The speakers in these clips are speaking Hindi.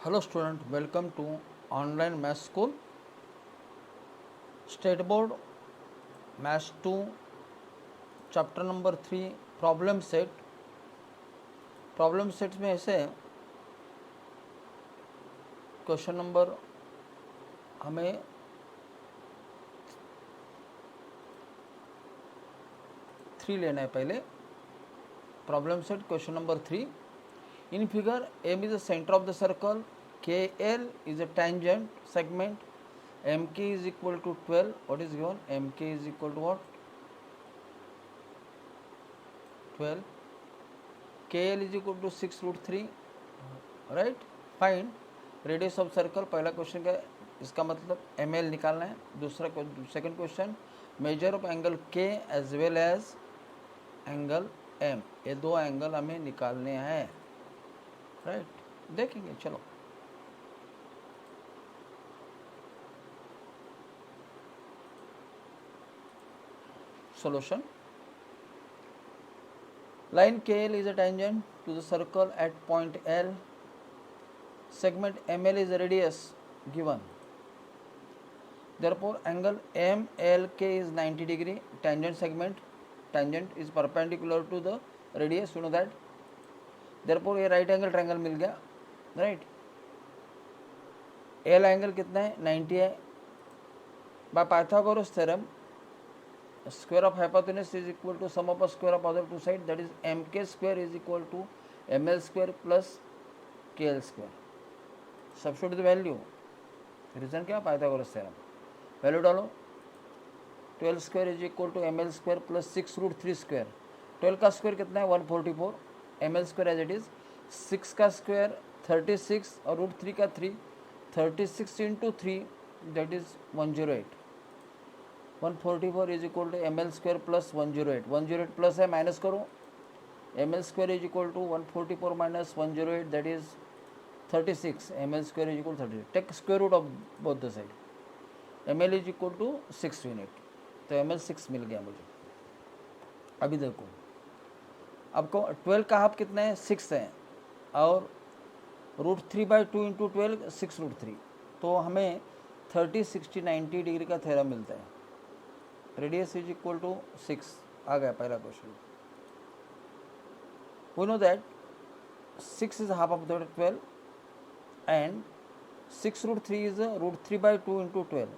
Hello student, welcome to online math school. State board math 2 chapter number 3 problem set. में ऐसे क्वेश्चन नंबर हमें 3 लेना है पहले. Problem set question number 3. In figure, M is the center of the circle, KL is a tangent segment, MK is equal to 12. What is given? MK is equal to what? 12. KL is equal to 6 root 3. Right? Find radius of circle. पहला क्वेश्चन का इसका मतलब ML निकालना है. दूसरा second question measure of angle K as well as angle M. ये दो एंगल हमें निकालने हैं. राइट, देखेंगे. चलो solution. Line KL is a tangent to the circle at point L. Segment ML is a radius given. Therefore, angle MLK is 90 degree. Tangent is perpendicular to the radius. You know that. Therefore, ये right angle triangle मिल गया. Right. L angle कितना है? 90 है. By Pythagoras theorem, square of hypotenuse is equal to sum of a square of other two sides, that is MK square is equal to ML square plus KL square. Substitute the value. Reason क्या? Pythagoras theorem. Value डालो. 12 square is equal to ML square plus 6 root 3 square. 12 का स्क्वायर कितना है? 144. ML square as it is. 6 का स्क्वायर 36 और रूट 3 का 3. 36 into 3 that is 108. 144 is equal to ML square plus 108. 108 plus है, माइनस करो. ML square is equal to 144 minus 108, that is 36. ML square is equal to 36. Take square root of both the side. ML is equal to 6 unit. तो ML 6 मिल गया मुझे. अभी देखो, आपको 12 का हाफ कितना है? 6 है. और रूट 3 बाई 2 इंटू 12 6 रूट 3. तो हमें 30, 60, 90 डिग्री का थ्योरम मिलता है. Radius is equal to 6. आ गया पहला question. We know that 6 is half of the 12 and 6 root 3 is root 3 by 2 into 12.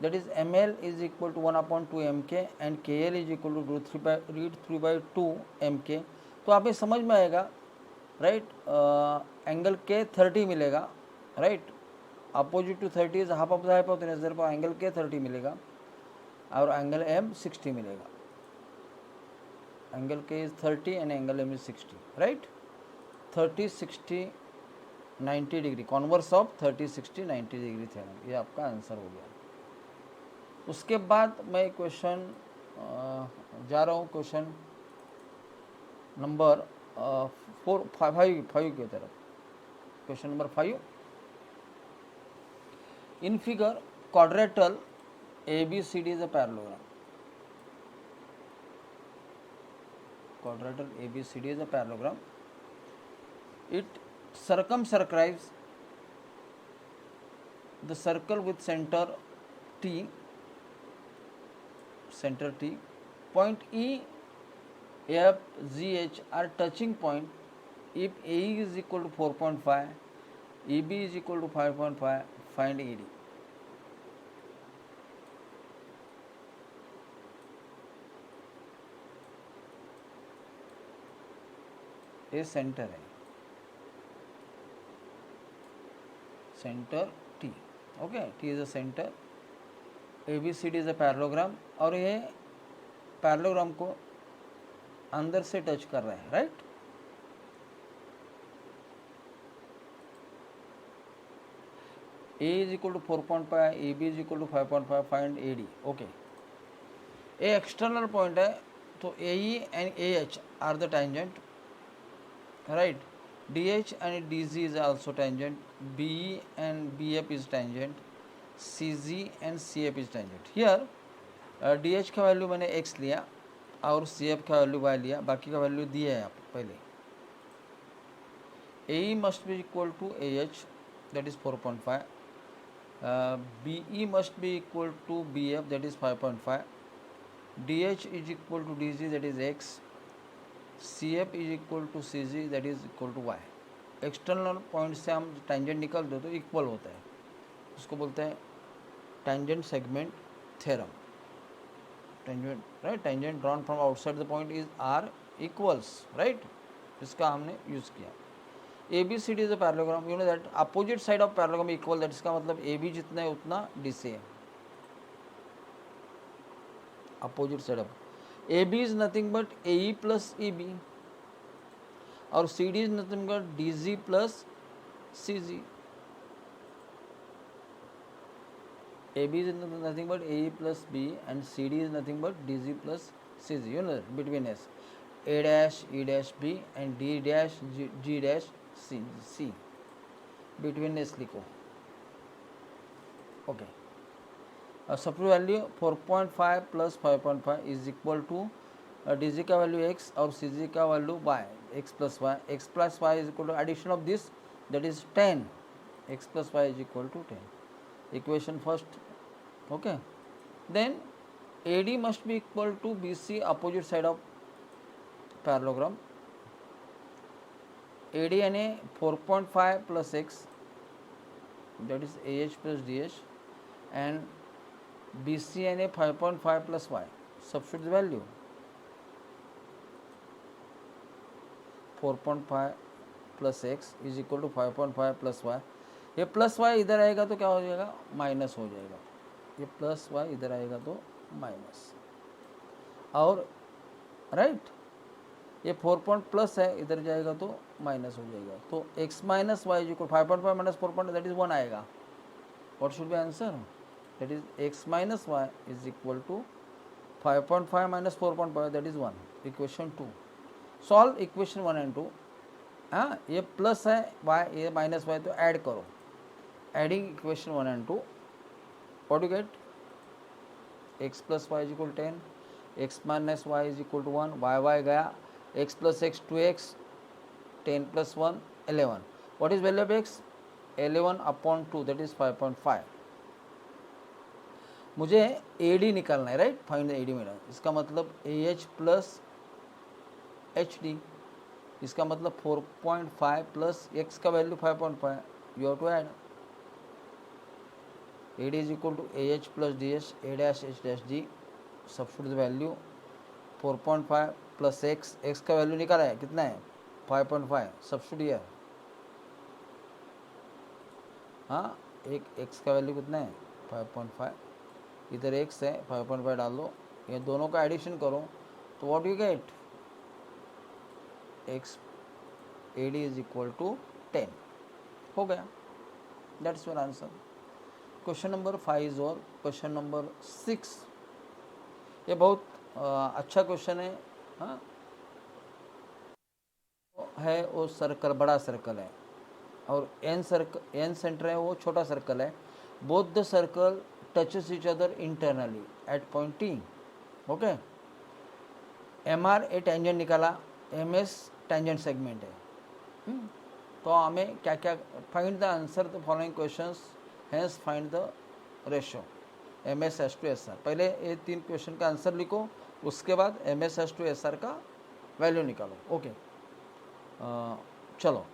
That is ML is equal to 1 upon 2 MK and KL is equal to root 3 by 2 MK. तो आप ये समझ में आएगा. राइट, एंगल K 30 मिलेगा. Right, opposite to 30 is half of the hypotenuse. Therefore angle K 30 मिलेगा और एंगल M 60 मिलेगा. Angle K is 30 and angle M is 60. Right, 30, 60, 90 degree, converse of 30, 60, 90 degree theorem. ये आपका आंसर हो गया. उसके बाद मैं क्वेश्चन जा रहा हूँ क्वेश्चन नंबर 5 की तरफ. Question number 5. In figure, quadrilateral ABCD is a parallelogram. Quadrilateral ABCD is a parallelogram. It circumscribes the circle with center T. Point E, F, G, H are touching point if AE is equal to 4.5, EB is equal to 5.5. Find ED. ये सेंटर है, centre T. Okay, T is a centre. ABCD is a parallelogram और ये पैरेललोग्राम को अंदर से टच कर रहा है. Right, A is equal to 4.5, AB is equal to 5.5. Find AD. Okay. A external point है, तो AE and AH are the tangent. Right. DH and DZ is also tangent. BE and BF is tangent. CG and CF is tangent. Here DH का वैल्यू मैंने X लिया और CF का वैल्यू Y लिया. बाकी का वैल्यू दिया है आप पहले. AE must be equal to AH, that is 4.5. BE must be equal to BF, that is 5.5. DH is equal to DG, that is X. CF is equal to CG, that is equal to Y. External point से हम टेंजेंट निकल दो तो इक्वल होता है, उसको बोलते हैं tangent segment theorem. Tangent, right, tangent drawn from outside the point is are equals, right, इसका हमने यूज़ किया. ABCD is a parallelogram, you know that opposite side of parallelogram equal, that इसका मतलब AB जितना है उतना DC है. Opposite side of AB is nothing but AE plus EB और CD is nothing but DG plus CG. AB is nothing but AE plus B and CD is nothing but DG plus CG. You know that between S, A dash E dash B and D dash G dash C. Between S लिखो. Okay. सबसे value 4.5 plus 5.5 is equal to DG का वैल्यू X और CG का value Y. X plus Y. X plus Y is equal to addition of this, that is 10. X plus Y is equal to 10. Equation first. Okay, then AD must be equal to BC, opposite side of parallelogram. AD यानी 4.5 plus X, that is AH plus DH, and BC यानी 5.5 plus Y. Substitute the value. 4.5 plus X is equal to 5.5 plus Y. ये प्लस वाई इधर आएगा तो क्या हो जाएगा, माइनस हो जाएगा. ये प्लस वाई इधर आएगा तो माइनस, और राइट ये 4 पॉइंट प्लस है, इधर जाएगा तो माइनस हो जाएगा. तो x minus Y is equal 5.5 minus 4 point, that is 1 आएगा. What should be answer, that is x minus Y is equal to 5.5 minus 4.5, that is 1. Equation 2. Solve equation 1 and 2. हाँ, ये प्लस है y, ये माइनस वाई, तो ऐड करो. Adding equation 1 and 2, what do you get? X plus y is equal to 10, x minus y is equal to 1, y गया, x plus x 2x, 10 plus 1 11. What is value of x? 11 upon 2, that is 5.5. मुझे AD निकालना है, राइट, फाइंड द AD मेरा. इसका मतलब AH plus HD, इसका मतलब 4.5 प्लस x का value 5.5, you have to add. AD is equal to AH plus DH, A dash H dash D. Substitute the value 4.5 plus X. X का वैल्यू निकाला है, कितना है 5.5. Substitute here. हाँ, एक X का वैल्यू कितना है 5.5, इधर X है 5.5 डाल दो, ये दोनों का एडिशन करो तो what you get, X AD is equal to 10. हो गया, that's your answer. Question number 5 और क्वेश्चन नंबर 6, ये बहुत अच्छा क्वेश्चन है. हाँ है, वो सर्कल बड़ा सर्कल है और एन सेंटर है, वो छोटा सर्कल है. Both the circle touches each other internally at point T. Okay, MR a tangent निकाला, MS टेंजेंट सेगमेंट है. तो हमें क्या क्या, find the answer the following questions, hence find the ratio MS to SR. पहले ये 3 क्वेश्चन का आंसर लिखो, उसके बाद MS टू SR का वैल्यू निकालो. ओके, चलो.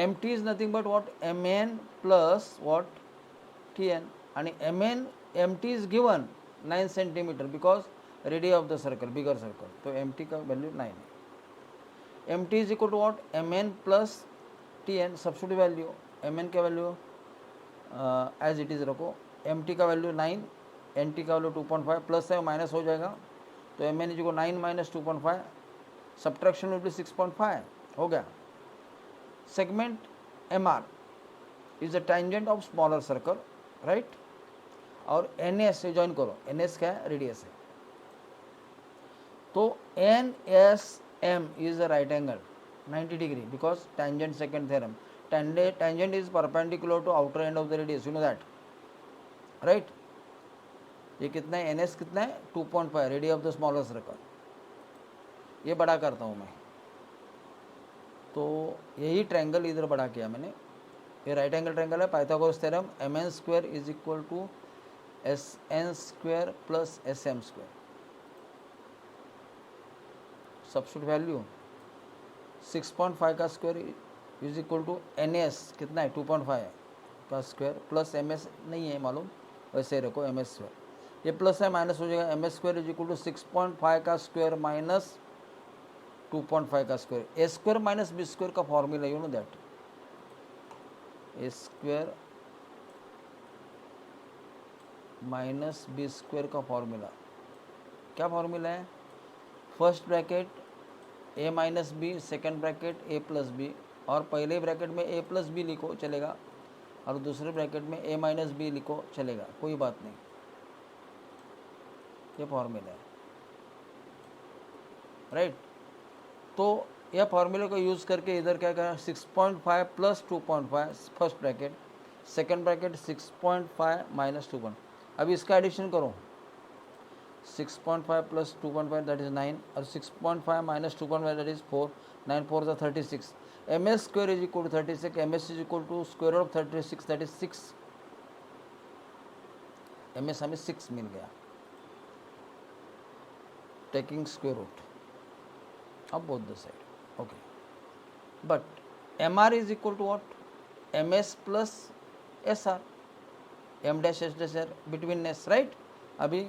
MT is nothing but what, MN plus what TN, आणि MT is given 9 centimetre because radius of the circle, bigger circle, तो MT का वैल्यू 9 है. MT is equal to what, MN plus TN. Substitute value, MN का वैल्यू एज इट इज़ रखो, MT का वैल्यू 9, NT का वैल्यू 2.5, प्लस है माइनस हो जाएगा, तो MN is equal 9 minus 2.5, subtraction will be 6.5. हो गया. Segment MR is a tangent of smaller circle, right, और NS से ज्वाइन करो, NS क्या है, रेडियस है. तो NSM is a right angle 90 degree because tangent second theorem. Tangent is perpendicular to outer end of the radius, you know that, right. ये कितना है, NS कितना है 2.5, radius of the smaller circle. ये बड़ा करता हूँ मैं, तो यही ट्रायंगल इधर बढ़ा किया मैंने, ये राइट एंगल ट्रायंगल है, Pythagoras theorem mn square is equal to SN square plus SM square, substitute value 6.5 का square is equal to NS कितना है 2.5 का स्क्वायर प्लस MS नहीं है मालूम, वैसे ही रखो MS स्क्वायर, ये प्लस है माइनस हो जाएगा, MS square is equal to 6.5 का स्क्वायर माइनस 2.5 का square, A square minus B square का formula you know that, A square minus B square का फॉर्मूला क्या फॉर्मूला है, first bracket A minus B, second bracket A plus B, और पहले ब्रैकेट में ए प्लस बी लिखो चलेगा और दूसरे ब्रैकेट में ए माइनस बी लिखो चलेगा, कोई बात नहीं, ये फॉर्मूला है राइट। तो यह फॉर्मूले को यूज़ करके इधर क्या करें 6.5 plus 2.5 first bracket, second bracket 6.5 minus 2.5, अभी इसका एडिशन करो 6.5 प्लस 2.5 दैट इज 9 और 6.5 माइनस 2.5 दैट इज 4, 9 4 ज़ा 36, MS square is equal to 36, MS is equal to square of 36 that is 6, MS हमें 6 मिल गया, taking square root of both the side, okay, but MR is equal to what, MS plus SR, M dash S dash R between S, right। अभी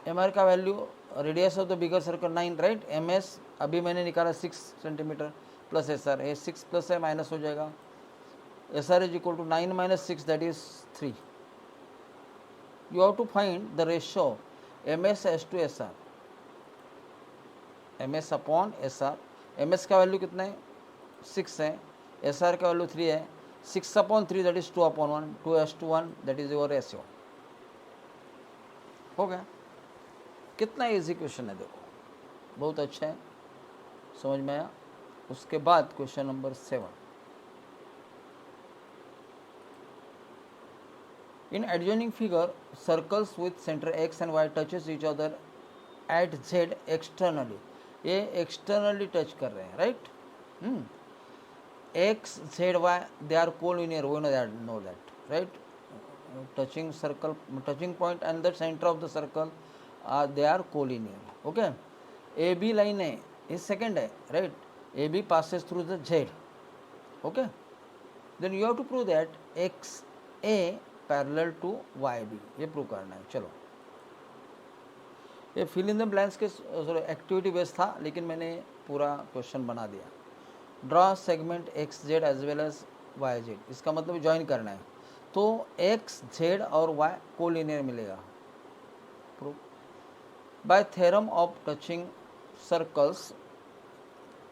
MR का value radius of the bigger circle 9 right, MS अभी मैंने निकाला 6 सेंटीमीटर प्लस SR, ये 6 प्लस है माइनस हो जाएगा, SR is equal to 9 minus 6 that is 3, you have to find the ratio MS is to SR, MS upon SR, MS का वैल्यू कितना है 6 है, SR का वैल्यू 3 है, 6 upon 3 that is 2 upon 1, 2:1 that is your ratio, हो गया। कितना इजी क्वेश्चन है देखो, बहुत अच्छा है, समझ में आया। उसके बाद question number 7, in adjoining figure circles with centre X and Y touches each other at Z externally, ये एक्सटर्नली टच कर रहे हैं right, X Z Y they are collinear, we know that right, touching circle, touching point and the centre of the circle they are collinear, okay. AB line है, ये सेकेंड है right, AB passes through the Z, okay, then you have to prove that XA parallel to YB, ये प्रूव करना है। चलो ये फिल इन द ब्लैंक्स के एक्टिविटी बेस्ड था, लेकिन मैंने पूरा क्वेश्चन बना दिया। Draw segment XZ as well as YZ, इसका मतलब ज्वाइन करना है, तो XZ और Y कोलिनियर मिलेगा, prove by theorem of touching circles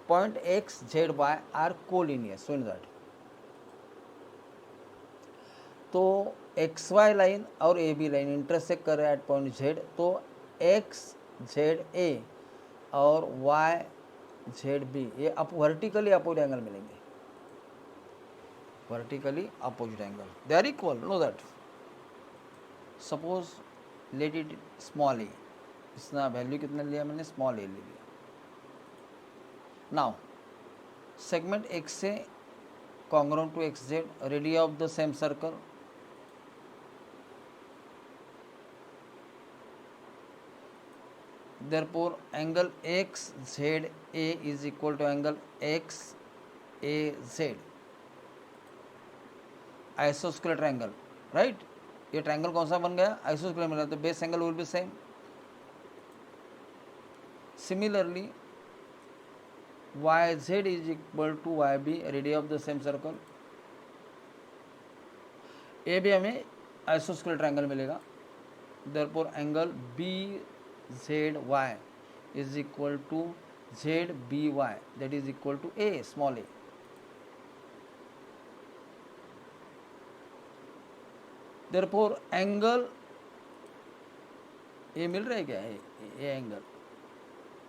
point XZY are collinear, so in that, तो XY लाइन और AB लाइन इंटरसेक्ट कर रहे हैं एट पॉइंट Z, तो XZA और YZB ये वर्टिकली अपोजिट एंगल मिलेंगे, vertically opposite angle, they are equal, no that. Suppose let it small a, इसका वैल्यू कितना लिया मैंने, स्मॉल ए ले लिया। Now segment XA congruent to XZ, radii of the same circle, therefore angle XZA is equal to angle XAZ, आइसोस्केलर ट्रायंगल राइट, ये ट्रायंगल कौन सा बन गया, आइसोस्केलर मिला, तो base angle will be same. Similarly YZ is equal to YB, radii of the same circle, AB हमें आइसोस्केलर ट्रायंगल मिलेगा, therefore angle BZY is equal to ZBY, that is equal to A, small a। therefore angle A मिल रहा है क्या, A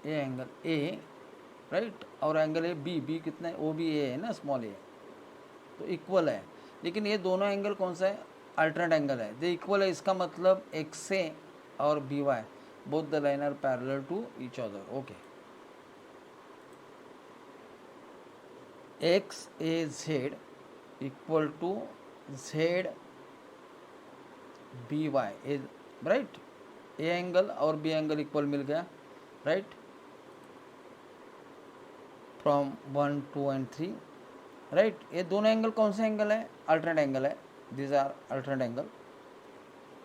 एंगल A राइट, और एंगल है B कितना है, वो भी A है ना, स्मॉल a, तो इक्वल है, लेकिन ये दोनों एंगल कौन सा है, अल्टरनेट एंगल है, ये इक्वल है, इसका मतलब XA और BY both the line are parallel to each other, okay. X A Z equal to Z B Y A, right. A angle और बी एंगल इक्वल मिल गया, राइट, फ्रॉम 1 2 एंड 3, राइट। ये दोनों एंगल कौन से एंगल है? अल्टरनेट एंगल है, this are alternate angle.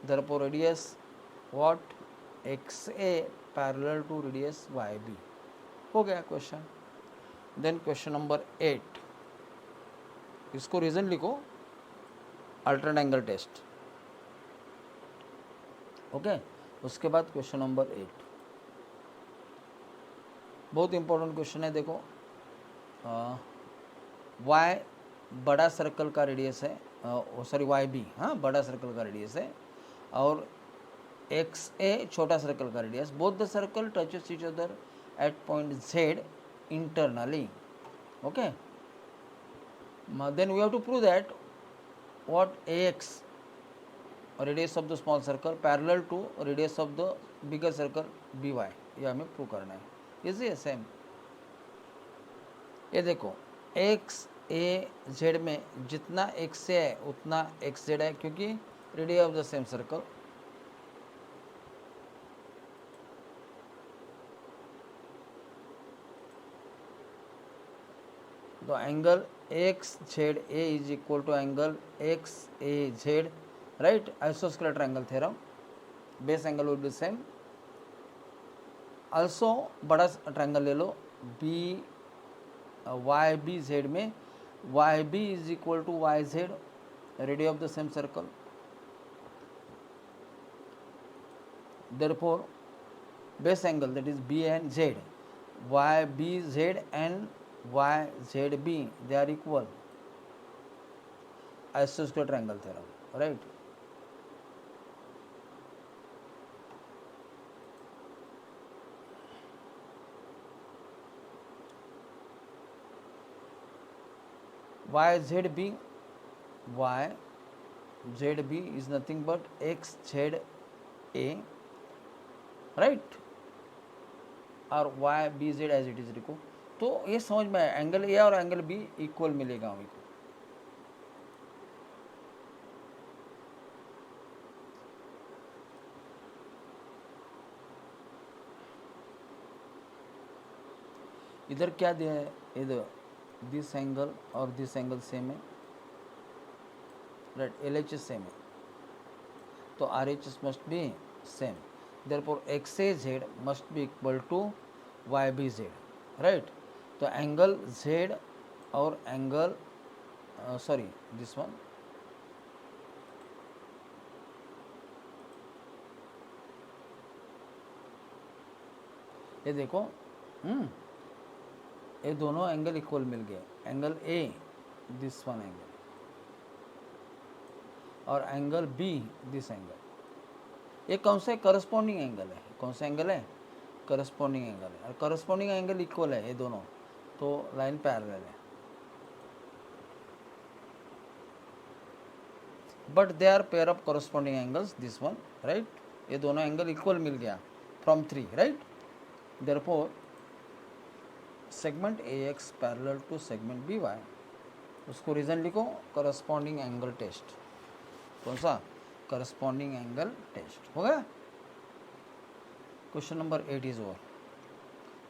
Therefore radius what? X A parallel to radius Y B. हो गया क्वेश्चन। देन क्वेश्चन नंबर 8, इसको रीजन लिखो, अल्टरनेट एंगल टेस्ट, ओके। उसके बाद क्वेश्चन नंबर 8 बहुत इंपॉर्टेंट क्वेश्चन है, देखो। वाई बड़ा सर्कल का रेडियस है, सॉरी वाई बी, हाँ, बड़ा सर्कल का रेडियस है, और एक्स ए छोटा सर्कल का radius. Both the circle touches each other at point Z internally, okay. Then we have to prove that what ax, radius of the small circle, parallel to radius of the bigger circle by, ये हमें प्रूव करना है। इजी है, सेम। ये देखो, एक्स ए जेड में जितना एक्स ए है उतना एक्स जेड है, क्योंकि radius of the same circle. तो angle X Z A is equal to angle X A Z, right, आइसोस्केलेटर triangle theorem, base angle will be same. Also बड़ा ट्रायंगल ले लो, बी वाई बी जेड में Y B is equal to Y Z, radius of the same circle. Therefore base angle that is B and Z, Y B Z and Y Z B, they are equal, isosceles triangle theorem, right। y z b is nothing but x z a, right, और y b z as it is लिखो। तो ये समझ में आया, एंगल ए और एंगल बी इक्वल मिलेगा हमें को। इधर क्या दिया है? इधर दिस एंगल और दिस एंगल सेम है, right, L H S same है, तो R H S must be same. Therefore X A Z must be equal to Y B Z, right. तो एंगल जेड और एंगल सॉरी दिस वन, ये देखो, ये दोनों एंगल इक्वल मिल गए। Angle A this one angle और एंगल बी दिस एंगल, ये कौन सा करस्पॉन्डिंग एंगल है? कौन सा एंगल है? करस्पॉन्डिंग एंगल है, और करस्पॉन्डिंग एंगल इक्वल है ये दोनों, तो लाइन पैरेलल है। But they are pair of corresponding angles, this one, right. ये दोनों एंगल इक्वल मिल गया from 3, right. Therefore segment A X parallel to segment B Y, उसको रीजन लिखो, करस्पॉन्डिंग एंगल टेस्ट। कौन सा? Corresponding angle test. हो गया? Question number 8 is over.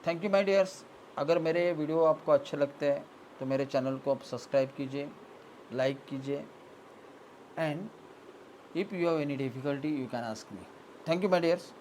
Thank you my dears. अगर मेरे वीडियो आपको अच्छे लगते हैं तो मेरे चैनल को आप सब्सक्राइब कीजिए, लाइक कीजिए, and if you have any difficulty you can ask me. Thank you my dears.